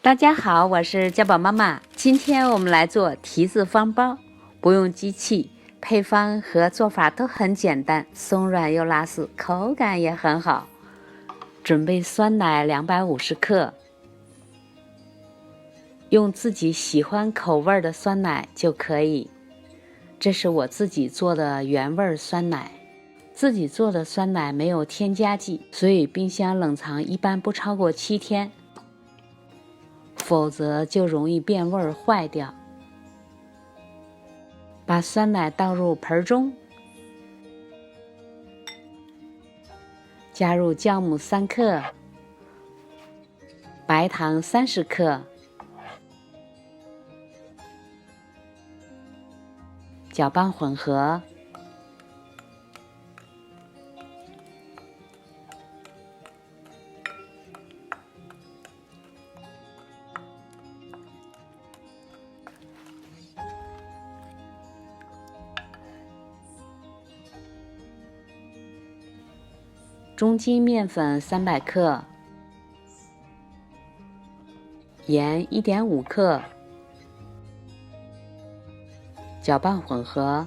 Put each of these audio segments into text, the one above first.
大家好，我是家宝妈妈。今天我们来做提子方包，不用机器，配方和做法都很简单，松软又拉丝，口感也很好。准备酸奶250克，用自己喜欢口味的酸奶就可以。这是我自己做的原味酸奶，自己做的酸奶没有添加剂，所以冰箱冷藏一般不超过7天。否则就容易变味儿坏掉。把酸奶倒入盆中，加入酵母3克，白糖30克，搅拌混合。中筋面粉300克，盐1.5克，搅拌混合。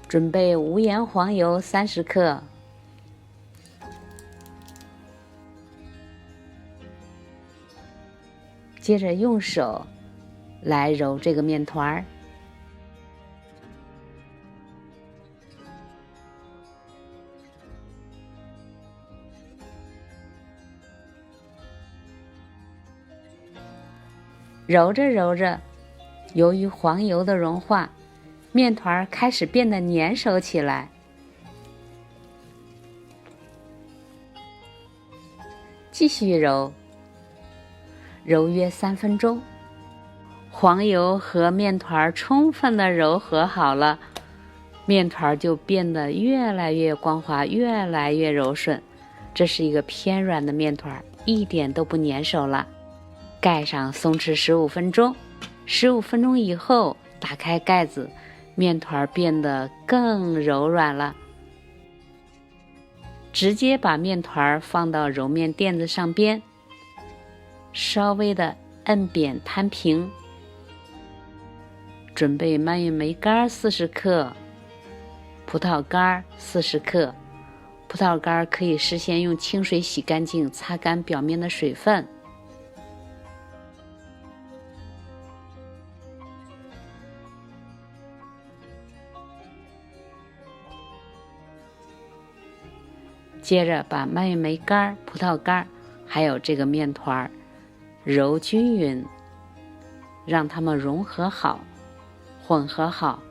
准备无盐黄油30克。接着用手来揉这个面团儿，揉着揉着，由于黄油的融化，面团开始变得粘手起来。继续揉，揉约3分钟，黄油和面团充分的揉合好了，面团就变得越来越光滑，越来越柔顺。这是一个偏软的面团，一点都不粘手了。盖上松弛15分钟，15分钟以后打开盖子，面团变得更柔软了。直接把面团放到揉面垫子上边，稍微的摁扁摊平。准备蔓越莓干40克，葡萄干40克。葡萄干可以事先用清水洗干净，擦干表面的水分。接着把蔓越莓干、葡萄干还有这个面团揉均匀，让它们融合好，混合好。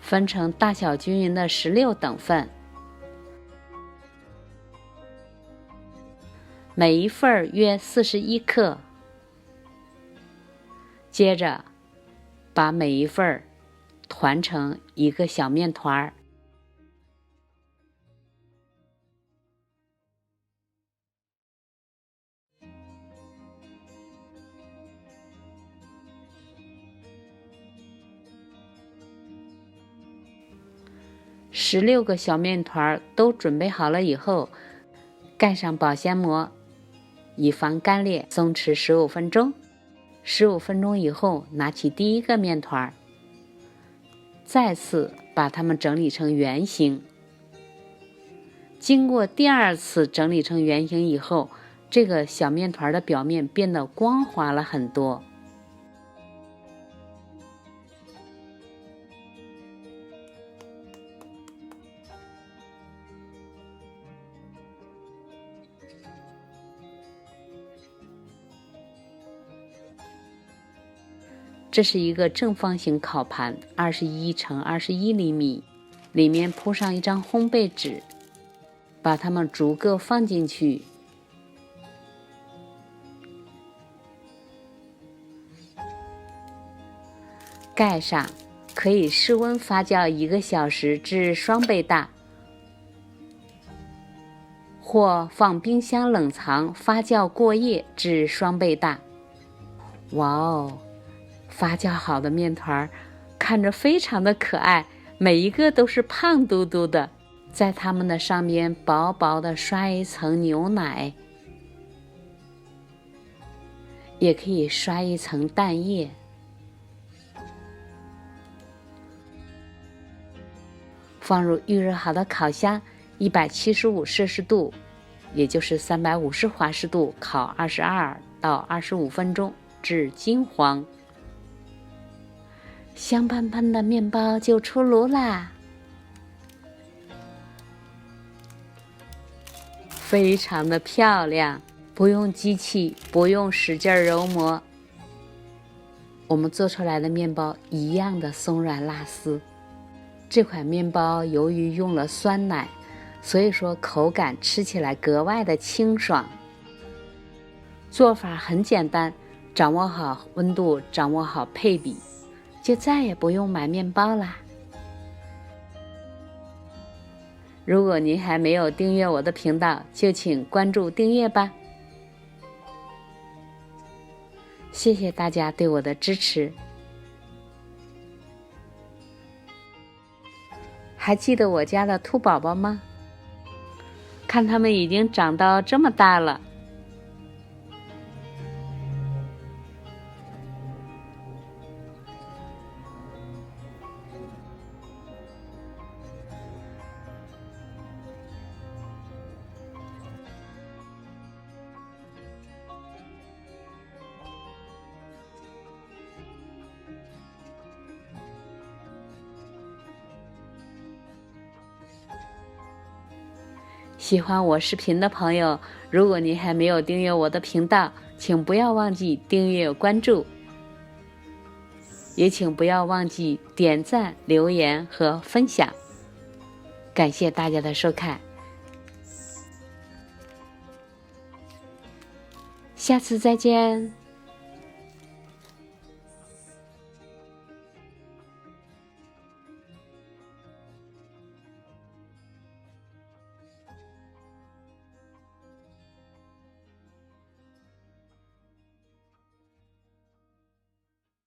分成大小均匀的16等份，每一份约41克。接着把每一份团成一个小面团。16个小面团都准备好了以后，盖上保鲜膜，以防干裂，松弛15分钟。15分钟以后，拿起第一个面团，再次把它们整理成圆形。经过第2次整理成圆形以后，这个小面团的表面变得光滑了很多。这是一个正方形烤盘，21×21厘米，里面铺上一张烘焙纸，把它们逐个放进去。盖上，可以室温发酵1个小时至双倍大，或放冰箱冷藏发酵过夜至双倍大。哇哦，发酵好的面团看着非常的可爱，每一个都是胖嘟嘟的，在它们的上面薄薄的刷一层牛奶，也可以刷一层蛋液。放入预热好的烤箱，175摄氏度，也就是350华氏度，烤22到25分钟至金黄。香喷喷的面包就出炉啦，非常的漂亮，不用机器，不用使劲揉磨，我们做出来的面包一样的松软拉丝。这款面包由于用了酸奶，所以说口感吃起来格外的清爽。做法很简单，掌握好温度，掌握好配比，就再也不用买面包啦。如果您还没有订阅我的频道，就请关注订阅吧。谢谢大家对我的支持。还记得我家的兔宝宝吗？看它们已经长到这么大了。喜欢我视频的朋友，如果您还没有订阅我的频道，请不要忘记订阅关注，也请不要忘记点赞、留言和分享。感谢大家的收看，下次再见。